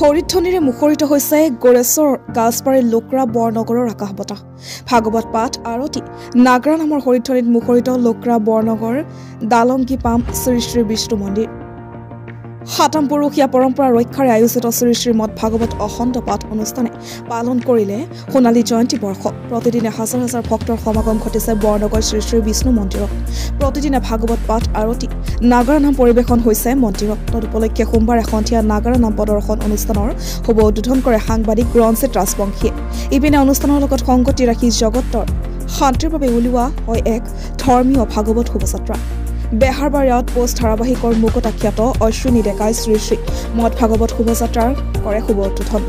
হৰিধ্বনিৰে মুখৰিত হৈছে গোৰেশ্বৰ গাছবাৰীৰ লোকৰা বৰনগৰৰ আকাশ বতাহ। ভাগৱত পাঠ আৰতি নাগৰা নামৰ হৰিধ্বনিত মুখৰিত লোকৰা বৰনগৰ দালংগী পাম শ্ৰী শ্ৰী বিষ্ণু মন্দিৰ। সাতম পুৰুষীয়া পৰম্পৰা ৰক্ষাৰে আয়োজিত শ্ৰী শ্ৰীমদ ভাগৱত অখণ্ড পাঠ অনুষ্ঠানে পালন কৰিলে সোণালী জয়ন্তী বৰ্ষ। প্ৰতিদিনে হাজাৰ হাজাৰ ভক্তৰ সমাগম ঘটিছে বৰনগৰ শ্ৰী শ্ৰী বিষ্ণু মন্দিৰত। প্ৰতিদিনে ভাগৱত পাঠ আৰতি নাগৰা নাম পৰিৱেশন হৈছে মন্দিৰত। তদুপলক্ষে সোমবাৰে সন্ধিয়া নাগৰা নাম প্ৰদৰ্শন অনুষ্ঠানৰ শুভ উদ্বোধন কৰে সাংবাদিক ৰঞ্জিত ৰাজবংশীয়ে। ইপিনে অনুষ্ঠানৰ লগত সংগতি ৰাখি জগতৰ শান্তিৰ বাবে উলিওৱা হয় এক ধৰ্মীয় ভাগৱত শোভাযাত্ৰা। বেহাৰবাৰী আউটপোষ্ট ধাৰাবাহিকৰ মুকত আখ্যাত অশ্বিনী ডেকাই শ্ৰী শ্ৰী মদ ভাগৱত শোভাযাত্ৰাৰ কৰে শুভ উদ্বোধন।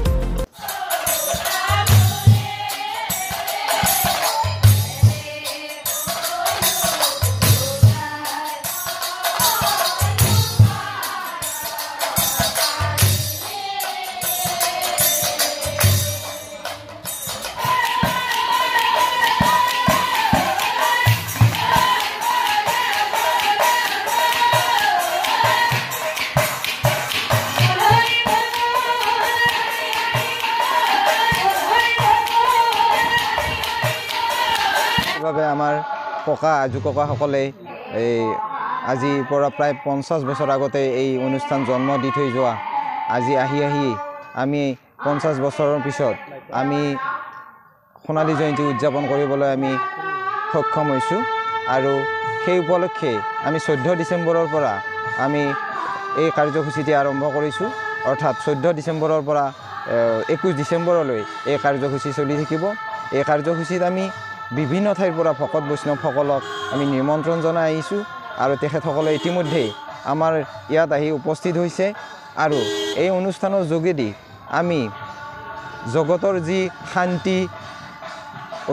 আমাৰ ককা আজু ককাসকলে আজিৰ পৰা প্ৰায় 50 বছৰ আগতে এই অনুষ্ঠান জন্ম দি থৈ যোৱা আজি আহি আমি 50 বছৰৰ পিছত আমি সোণালী জয়ন্তী উদযাপন কৰিবলৈ আমি সক্ষম হৈছোঁ। আৰু সেই উপলক্ষে আমি 14 ডিচেম্বৰৰ পৰা আমি এই কাৰ্যসূচীটি আৰম্ভ কৰিছোঁ। অৰ্থাৎ 14 ডিচেম্বৰৰ পৰা 21 ডিচেম্বৰলৈ এই কাৰ্যসূচী চলি থাকিব। এই কাৰ্যসূচীত আমি বিভিন্ন ঠাইৰ পৰা ভকত বৈষ্ণৱসকলক আমি নিমন্ত্ৰণ জনাই আহিছোঁ আৰু তেখেতসকলে ইতিমধ্যে আমাৰ ইয়াত আহি উপস্থিত হৈছে। আৰু এই অনুষ্ঠানৰ যোগেদি আমি জগতৰ যি শান্তি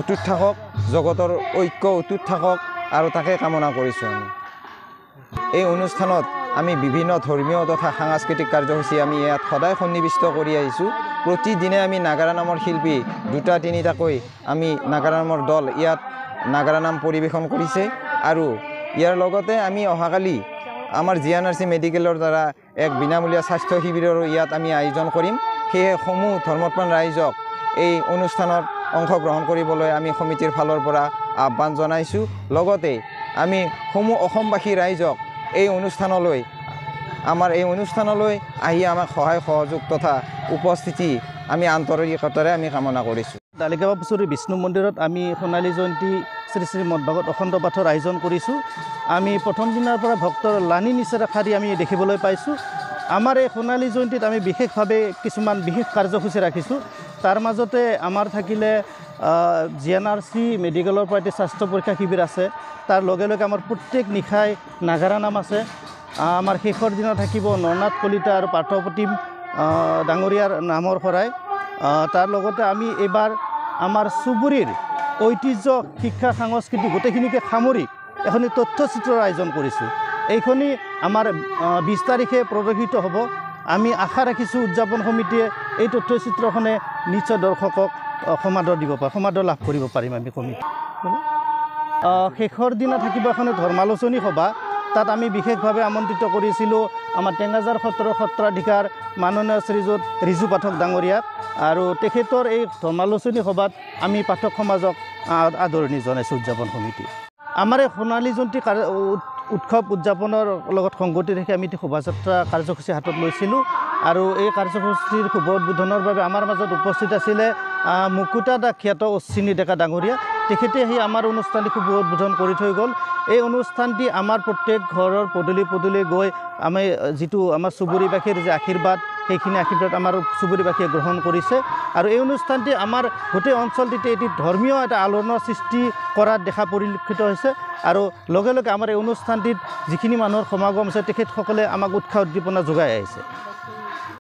অটুট থাকক, জগতৰ ঐক্য অটুট থাকক আৰু তাকে কামনা কৰিছোঁ। আমি এই অনুষ্ঠানত আমি বিভিন্ন ধৰ্মীয় তথা সাংস্কৃতিক কাৰ্যসূচী আমি ইয়াত সদায় সন্নিৱিষ্ট কৰি আহিছোঁ। প্ৰতিদিনে আমি নাগাৰা নামৰ শিল্পী 2-3টাকৈ আমি নাগাৰা নামৰ দল ইয়াত নাগাৰা নাম পৰিৱেশন কৰিছে। আৰু ইয়াৰ লগতে আমি অহাকালি আমাৰ GNRC মেডিকেলৰ দ্বাৰা এক বিনামূলীয়া স্বাস্থ্য শিবিৰৰো ইয়াত আমি আয়োজন কৰিম। সেয়ে সমূহ ধৰ্মপ্ৰাণ ৰাইজক এই অনুষ্ঠানত অংশগ্ৰহণ কৰিবলৈ আমি সমিতিৰ ফালৰ পৰা আহ্বান জনাইছোঁ। লগতে আমি সমূহ অসমবাসী ৰাইজক এই অনুষ্ঠানলৈ আহি আমাক সহায় সহযোগ তথা উপস্থিতি আমি আন্তৰিকতাৰে আমি কামনা কৰিছোঁ। দালিকাবা পুচুৰী বিষ্ণু মন্দিৰত আমি সোণালী জয়ন্তী শ্ৰী শ্ৰী মদ ভাগৱত অখণ্ড পাঠৰ আয়োজন কৰিছোঁ। আমি প্ৰথম দিনাৰ পৰা ভক্তৰ লানি নিচেৰা শাৰী আমি দেখিবলৈ পাইছোঁ। আমাৰ এই সোণালী জয়ন্তীত আমি বিশেষভাৱে কিছুমান বিশেষ কাৰ্যসূচী ৰাখিছোঁ। তাৰ মাজতে আমাৰ থাকিলে GNRC মেডিকেলৰ পৰা এটি স্বাস্থ্য পৰীক্ষা শিবিৰ আছে। তাৰ লগে লগে আমাৰ প্ৰত্যেক নিশাই নাগাৰা নাম আছে। আমাৰ শেষৰ দিনা থাকিব নৰনাথ কলিতা আৰু পাৰ্থপ্ৰতিম ডাঙৰীয়াৰ নামৰ শৰাই। তাৰ লগতে আমি এইবাৰ আমাৰ চুবুৰীৰ ঐতিহ্য শিক্ষা সংস্কৃতি গোটেইখিনিকে সামৰি এখনি তথ্যচিত্ৰৰ আয়োজন কৰিছোঁ। এইখনি আমাৰ 20 তাৰিখে প্ৰদৰ্শিত হ'ব। আমি আশা ৰাখিছোঁ উদযাপন সমিতিয়ে এই তথ্যচিত্ৰখনে নিশ্চয় দৰ্শকক সমাদৰ লাভ কৰিব পাৰিম আমি কমিটি। শেষৰ দিনা থাকিব এখন ধৰ্মালোচনী সভা। তাত আমি বিশেষভাৱে আমন্ত্ৰিত কৰিছিলোঁ আমাৰ টেঙাজাৰ সত্ৰৰ সত্ৰাধিকাৰ মাননীয় শ্ৰীযুত ৰিজু পাঠক ডাঙৰীয়াক। আৰু তেখেতৰ এই ধৰ্মালোচনী সভাত আমি পাঠক সমাজক আদৰণি জনাইছোঁ উদযাপন সমিতি। আমাৰ এই সোণালী জয়ন্তী উৎসৱ উদযাপনৰ লগত সংগতি ৰাখি আমি এটি শোভাযাত্ৰা কাৰ্যসূচী হাতত লৈছিলোঁ। আৰু এই কাৰ্যসূচীৰ শুভ উদ্বোধনৰ বাবে আমাৰ মাজত উপস্থিত আছিলে মুকুতাত খ্যাত অশ্বিনী ডেকা ডাঙৰীয়া। তেখেতে আহি আমাৰ অনুষ্ঠানটি শুভ উদ্বোধন কৰি থৈ গ'ল। এই অনুষ্ঠানটি আমাৰ প্ৰত্যেক ঘৰৰ পদূলি গৈ আমি যিটো আমাৰ চুবুৰীবাসীৰ যে আশীৰ্বাদ, সেইখিনি আশীৰ্বাদ আমাৰ চুবুৰীবাসীয়ে গ্ৰহণ কৰিছে। আৰু এই অনুষ্ঠানটি আমাৰ গোটেই অঞ্চলটিতে এটি ধৰ্মীয় এটা আলোড়নৰ সৃষ্টি কৰাত দেখা পৰিলক্ষিত হৈছে। আৰু লগে লগে আমাৰ এই অনুষ্ঠানটিত যিখিনি মানুহৰ সমাগম আছে তেখেতসকলে আমাক উৎসাহ উদ্দীপনা যোগাই আহিছে।